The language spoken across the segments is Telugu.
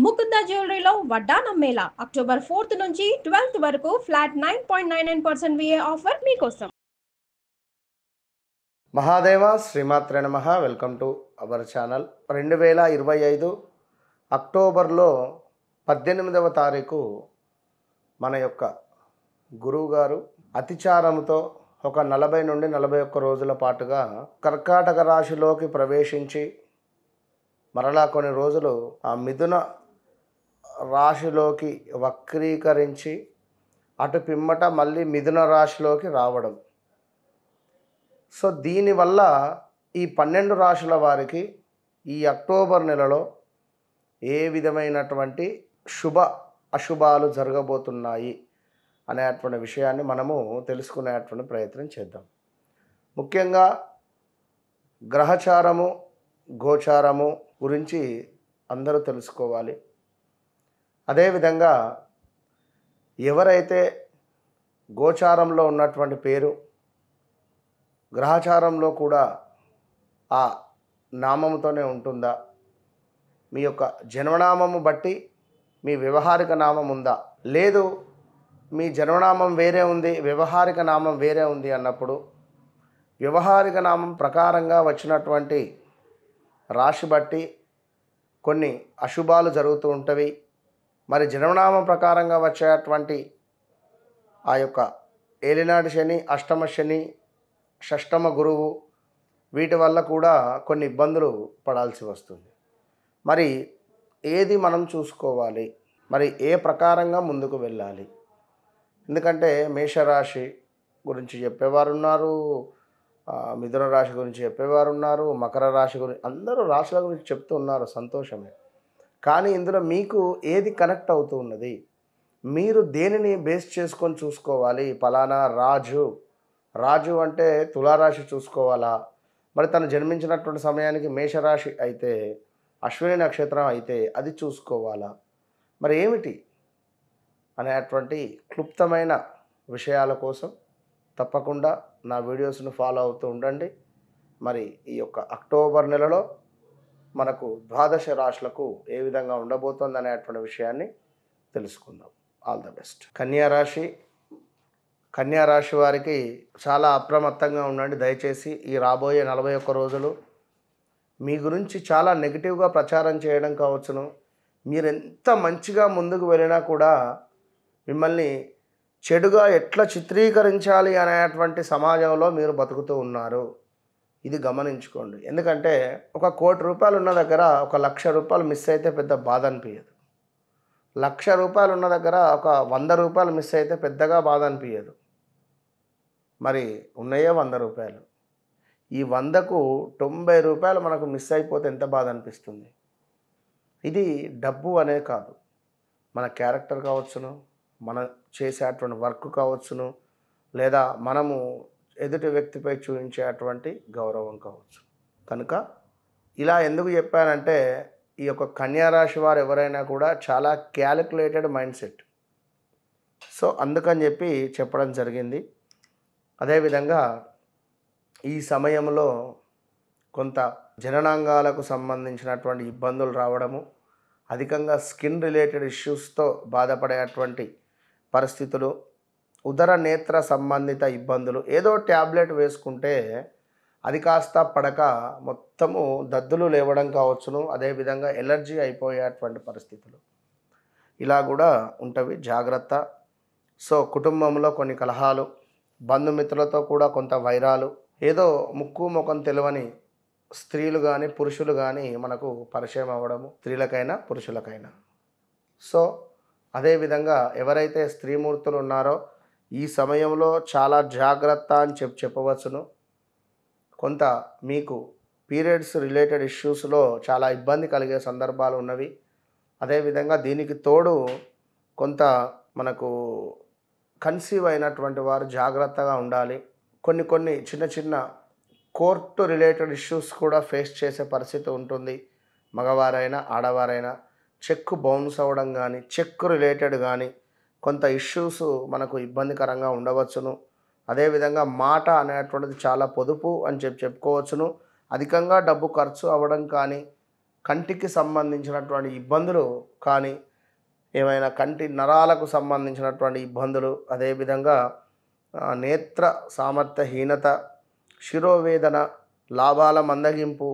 ముకుంద జ్యువెలరీలో వడ్డానం మేళా అక్టోబర్ 4th నుంచి 12th వరకు ఫ్లాట్ 9.99% VA ఆఫర్ మీకోసం. మహాదేవ శ్రీమాత్రే నమః. Welcome to our channel. 2025 అక్టోబర్లో 18వ తారీఖు మన యొక్క గురువుగారు అతిచారంతో ఒక 40 నుండి 41 రోజుల పాటుగా కర్కాటక రాశిలోకి ప్రవేశించి మరలా కొన్ని రోజులు ఆ మిథున రాశిలోకి వక్రీకరించి అటు పిమ్మట మళ్ళీ మిథున రాశిలోకి రావడం. సో దీనివల్ల ఈ 12 రాశుల వారికి ఈ అక్టోబర్ నెలలో ఏ విధమైనటువంటి శుభ అశుభాలు జరగబోతున్నాయి అనేటువంటి విషయాన్ని మనము తెలుసుకునేటువంటి ప్రయత్నం చేద్దాం. ముఖ్యంగా గ్రహచారము గోచారము గురించి అందరూ తెలుసుకోవాలి. అదేవిధంగా ఎవరైతే గోచారంలో ఉన్నటువంటి పేరు గ్రహచారంలో కూడా ఆ నామముతోనే ఉంటుందా, మీ యొక్క జన్మనామము బట్టి మీ వ్యవహారిక నామం ఉందా, లేదు మీ జన్మనామం వేరే ఉంది వ్యవహారిక నామం వేరే ఉంది అన్నప్పుడు వ్యవహారిక నామం ప్రకారంగా వచ్చినటువంటి రాశి బట్టి కొన్ని అశుభాలు జరుగుతూ ఉంటవి. మరి జన్మనామం ప్రకారంగా వచ్చేటువంటి ఆ యొక్క ఏలినాటి శని, అష్టమ శని, షష్టమ గురువు వీటి వల్ల కూడా కొన్ని ఇబ్బందులు పడాల్సి వస్తుంది. మరి ఏది మనం చూసుకోవాలి, మరి ఏ ప్రకారంగా ముందుకు వెళ్ళాలి? ఎందుకంటే మేషరాశి గురించి చెప్పేవారు ఉన్నారు, మిథున రాశి గురించి చెప్పేవారు ఉన్నారు, మకర రాశి గురించి, అందరూ రాశుల గురించి చెప్తూ ఉన్నారు, సంతోషమే. కానీ ఇందులో మీకు ఏది కనెక్ట్ అవుతూ ఉన్నది, మీరు దేనిని బేస్ చేసుకొని చూసుకోవాలి? ఫలానా రాజు అంటే తులారాశి చూసుకోవాలా, మరి తను జన్మించినటువంటి సమయానికి మేషరాశి అయితే అశ్విని నక్షత్రం అయితే అది చూసుకోవాలా, మరి ఏమిటి అనేటువంటి క్లుప్తమైన విషయాల కోసం తప్పకుండా నా వీడియోస్ను ఫాలో అవుతూ ఉండండి. మరి ఈ యొక్క అక్టోబర్ నెలలో మనకు 12 రాశులకు ఏ విధంగా ఉండబోతోంది అనేటువంటి విషయాన్ని తెలుసుకుందాం. All the best. కన్యా రాశి వారికి చాలా అప్రమత్తంగా ఉండండి దయచేసి. ఈ రాబోయే 41 రోజులు మీ గురించి చాలా నెగిటివ్గా ప్రచారం చేయడం కావచ్చును. మీరు ఎంత మంచిగా ముందుకు వెళ్ళినా కూడా మిమ్మల్ని చెడుగా ఎట్లా చిత్రీకరించాలి అనేటువంటి సమాజంలో మీరు బతుకుతూ ఉన్నారు. ఇది గమనించుకోండి. ఎందుకంటే ఒక 1 కోటి రూపాయలు ఉన్న దగ్గర 1,00,000 రూపాయలు మిస్ అయితే పెద్ద బాధ అనిపించదు. 1,00,000 రూపాయలు ఉన్న దగ్గర 100 రూపాయలు మిస్ అయితే పెద్దగా బాధ అనిపించదు. మరి ఉన్నాయే 100 రూపాయలు, ఈ 100కు 90 రూపాయలు మనకు మిస్ అయిపోతే ఎంత బాధ అనిపిస్తుంది? ఇది డబ్బు అనే కాదు, మన క్యారెక్టర్ కావచ్చును, మనం చేసేటువంటి వర్క్ కావచ్చును, లేదా మనము ఎదుటి వ్యక్తిపై చూపించేటువంటి గౌరవం కావచ్చు. కనుక ఇలా ఎందుకు చెప్పానంటే ఈ యొక్క కన్యారాశి వారు ఎవరైనా కూడా చాలా క్యాలిక్యులేటెడ్ మైండ్ సెట్. సో అందుకని చెప్పి చెప్పడం జరిగింది. అదేవిధంగా ఈ సమయంలో కొంత జననాంగాలకు సంబంధించినటువంటి ఇబ్బందులు రావడము, అధికంగా స్కిన్ రిలేటెడ్ ఇష్యూస్తో బాధపడేటువంటి పరిస్థితులు, ఉదర నేత్ర సంబంధిత ఇబ్బందులు, ఏదో ట్యాబ్లెట్ వేసుకుంటే అది కాస్త పడక మొత్తము దద్దులు లేవడం కావచ్చును, అదేవిధంగా ఎలర్జీ అయిపోయేటువంటి పరిస్థితులు ఇలా కూడా ఉంటవి. జాగ్రత్త. సో కుటుంబంలో కొన్ని కలహాలు, బంధుమిత్రులతో కూడా కొంత వైరాలు, ఏదో ముక్కు ముఖం తెలియని స్త్రీలు కానీ పురుషులు కానీ మనకు పరిచయం అవ్వడము, స్త్రీలకైనా పురుషులకైనా. సో అదేవిధంగా ఎవరైతే స్త్రీమూర్తులు ఉన్నారో ఈ సమయంలో చాలా జాగ్రత్త అని చెప్పవచ్చును. కొంత మీకు పీరియడ్స్ రిలేటెడ్ ఇష్యూస్లో చాలా ఇబ్బంది కలిగే సందర్భాలు ఉన్నవి. అదేవిధంగా దీనికి తోడు కొంత మనకు కన్సీవ్ అయినటువంటి వారు జాగ్రత్తగా ఉండాలి. కొన్ని చిన్న చిన్న కోర్టు రిలేటెడ్ ఇష్యూస్ కూడా ఫేస్ చేసే పరిస్థితి ఉంటుంది. మగవారైనా ఆడవారైనా చెక్ బౌన్స్ అవ్వడం కానీ, చెక్ రిలేటెడ్ కానీ కొంత ఇష్యూస్ మనకు ఇబ్బందికరంగా ఉండవచ్చును. అదేవిధంగా మాట అనేటువంటిది చాలా పొదుపు అని చెప్పుకోవచ్చును. అధికంగా డబ్బు ఖర్చు అవ్వడం కానీ, కంటికి సంబంధించినటువంటి ఇబ్బందులు కానీ, ఏమైనా కంటి నరాలకు సంబంధించినటువంటి ఇబ్బందులు, అదేవిధంగా నేత్ర సామర్థ్యహీనత, శిరోవేదన, లాభాల మందగింపు,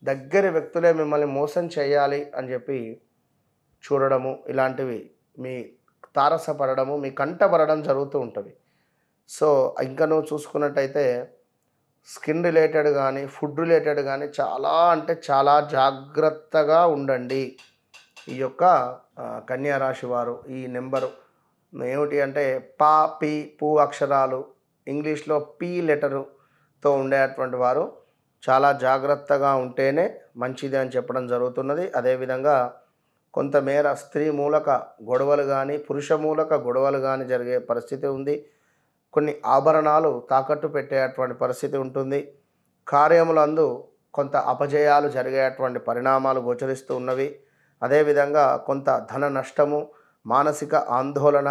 దగ్గరి వ్యక్తులే మిమ్మల్ని మోసం చేయాలి అని చెప్పి చూడడము, ఇలాంటివి మీ తారసపడము, మీ కంటపడడం జరుగుతూ ఉంటుంది. సో ఇంకా నువ్వు చూసుకున్నట్టయితే స్కిన్ రిలేటెడ్ కానీ, ఫుడ్ రిలేటెడ్ కానీ చాలా అంటే చాలా జాగ్రత్తగా ఉండండి. ఈ యొక్క కన్యా రాశి వారు ఈ నెంబరు ఏమిటి అంటే పా, పి, పు అక్షరాలు, ఇంగ్లీష్లో పి లెటరుతో ఉండేటువంటి వారు చాలా జాగ్రత్తగా ఉంటేనే మంచిది అని చెప్పడం జరుగుతున్నది. అదేవిధంగా కొంతమేర స్త్రీ మూలక గొడవలు కానీ, పురుష మూలక గొడవలు కానీ జరిగే పరిస్థితి ఉంది. కొన్ని ఆభరణాలు తాకట్టు పెట్టేటువంటి పరిస్థితి ఉంటుంది. కార్యములందు కొంత అపజయాలు జరిగేటువంటి పరిణామాలు గోచరిస్తూ ఉన్నవి. అదేవిధంగా కొంత ధన నష్టము, మానసిక ఆందోళన,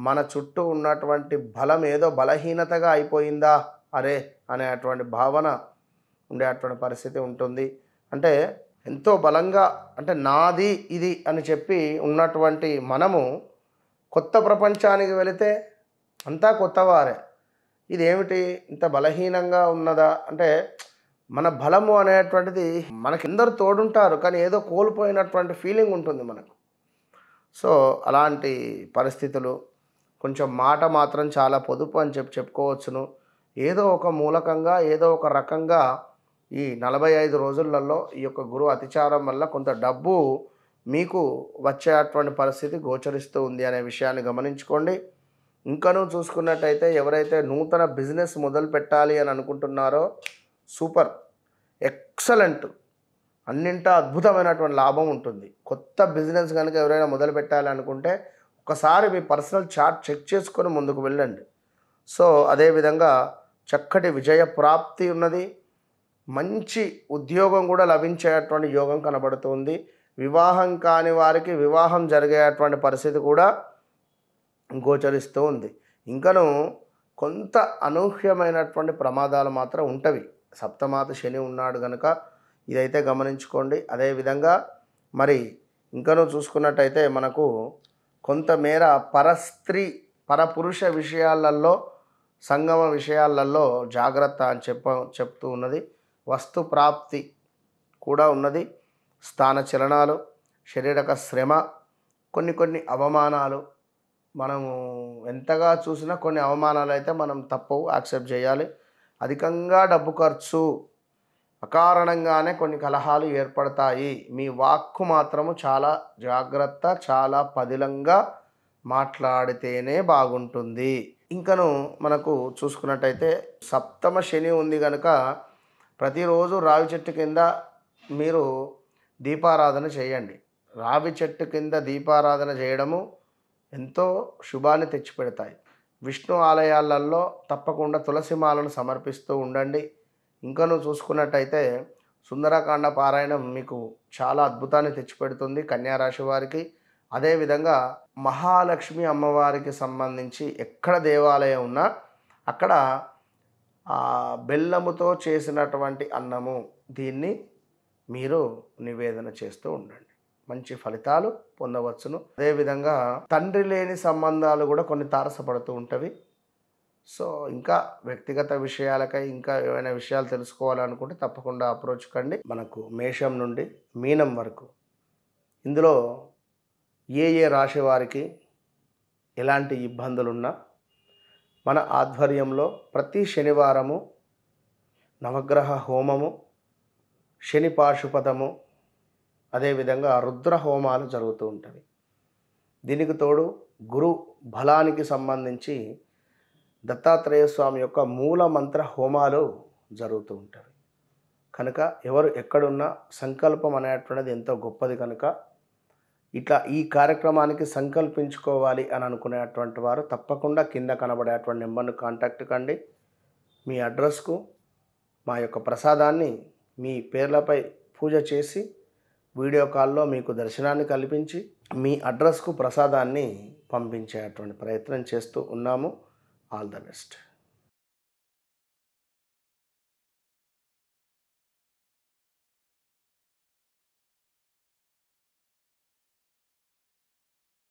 మన చుట్టూ ఉన్నటువంటి బలం ఏదో బలహీనతగా అయిపోయిందా అరే అనేటువంటి భావన ఉండేటువంటి పరిస్థితి ఉంటుంది. అంటే ఎంతో బలంగా, అంటే నాది ఇది అని చెప్పి ఉన్నటువంటి మనము కొత్త ప్రపంచానికి వెళితే అంతా కొత్తవారే. ఇదేమిటి ఇంత బలహీనంగా ఉన్నదా అంటే, మన బలము అనేటువంటిది మనకెందరు తోడుంటారు కానీ ఏదో కోల్పోయినటువంటి ఫీలింగ్ ఉంటుంది మనకు. సో అలాంటి పరిస్థితులు, కొంచెం మాట మాత్రం చాలా పొదుపు అని చెప్పుకోవచ్చును. ఏదో ఒక మూలకంగా, ఏదో ఒక రకంగా ఈ 45 రోజులలో ఈ యొక్క గురువు అతిచారం వల్ల కొంత డబ్బు మీకు వచ్చేటువంటి పరిస్థితి గోచరిస్తూ ఉంది అనే విషయాన్ని గమనించుకోండి. ఇంకనూ చూసుకున్నట్టయితే ఎవరైతే నూతన బిజినెస్ మొదలు పెట్టాలి అని అనుకుంటున్నారో సూపర్, ఎక్సలెంట్, అన్నింటా అద్భుతమైనటువంటి లాభం ఉంటుంది. కొత్త బిజినెస్ కనుక ఎవరైనా మొదలు పెట్టాలి అనుకుంటే ఒకసారి మీ పర్సనల్ చార్ట్ చెక్ చేసుకొని ముందుకు వెళ్ళండి. సో అదేవిధంగా చక్కటి విజయ ప్రాప్తి ఉన్నది. మంచి ఉద్యోగం కూడా లభించేటువంటి యోగం కనబడుతుంది. వివాహం కాని వారికి వివాహం జరిగేటువంటి పరిస్థితి కూడా గోచరిస్తూ ఉంది. ఇంకను కొంత అనూహ్యమైనటువంటి ప్రమాదాలు మాత్రం ఉంటవి. సప్తమాత శని ఉన్నాడు కనుక ఇదైతే గమనించుకోండి. అదేవిధంగా మరి ఇంకనూ చూసుకున్నట్టయితే మనకు కొంతమేర పరస్త్రీ పరపురుష విషయాలలో, సంగమ విషయాలలో జాగ్రత్త అని చెప్తూ ఉన్నది. వస్తు ప్రాప్తి కూడా ఉన్నది. స్థాన చలనాలు, శారీరక శ్రమ, కొన్ని అవమానాలు, మనము ఎంతగా చూసినా కొన్ని అవమానాలు అయితే మనం తప్పవు, యాక్సెప్ట్ చేయాలి. అధికంగా డబ్బు ఖర్చు, అకారణంగానే కొన్ని కలహాలు ఏర్పడతాయి. మీ వాక్కు మాత్రము చాలా జాగ్రత్త, చాలా పదిలంగా మాట్లాడితేనే బాగుంటుంది. ఇంకను మనకు చూసుకున్నట్టయితే సప్తమ శని ఉంది కనుక ప్రతిరోజు రావి చెట్టు కింద మీరు దీపారాధన చేయండి. రావి చెట్టు కింద దీపారాధన చేయడము ఎంతో శుభాన్ని తెచ్చిపెడతాయి. విష్ణు ఆలయాలలో తప్పకుండా తులసిమాలను సమర్పిస్తూ ఉండండి. ఇంకనూ చూసుకున్నట్టయితే సుందరకాండ పారాయణం మీకు చాలా అద్భుతాన్ని తెచ్చిపెడుతుంది కన్యారాశి వారికి. అదేవిధంగా మహాలక్ష్మి అమ్మవారికి సంబంధించి ఎక్కడ దేవాలయం ఉన్నా అక్కడ బెల్లముతో చేసినటువంటి అన్నము, దీన్ని మీరు నివేదన చేస్తూ ఉండండి. మంచి ఫలితాలు పొందవచ్చును. అదేవిధంగా తండ్రి లేని సంబంధాలు కూడా కొన్ని తారసపడుతూ ఉంటవి. సో ఇంకా వ్యక్తిగత విషయాలకై ఇంకా ఏమైనా విషయాలు తెలుసుకోవాలనుకుంటే తప్పకుండా అప్రోచ్ కండి. మనకు మేషం నుండి మీనం వరకు ఇందులో ఏ రాశి వారికి ఎలాంటి ఇబ్బందులున్నా మన ఆధ్వర్యంలో ప్రతి శనివారము నవగ్రహ హోమము, శని పాశుపతము, అదేవిధంగా రుద్ర హోమాలు జరుగుతూ ఉంటాయి. దీనికి తోడు గురు బలానికి సంబంధించి దత్తాత్రేయ స్వామి యొక్క మూల మంత్ర హోమాలు జరుగుతూ ఉంటాయి. కనుక ఎవరు ఎక్కడున్నా సంకల్పం అనేటువంటిది ఎంతో గొప్పది. కనుక ఇట్లా ఈ కార్యక్రమానికి సంకల్పించుకోవాలి అని అనుకునేటువంటి వారు తప్పకుండా కింద కనబడేటువంటి నెంబర్ను కాంటాక్ట్ కండి. మీ అడ్రస్కు మా యొక్క ప్రసాదాన్ని మీ పేర్లపై పూజ చేసి వీడియో కాల్లో మీకు దర్శనాన్ని కల్పించి మీ అడ్రస్కు ప్రసాదాన్ని పంపించేటువంటి ప్రయత్నం చేస్తూ ఉన్నాము. All the best.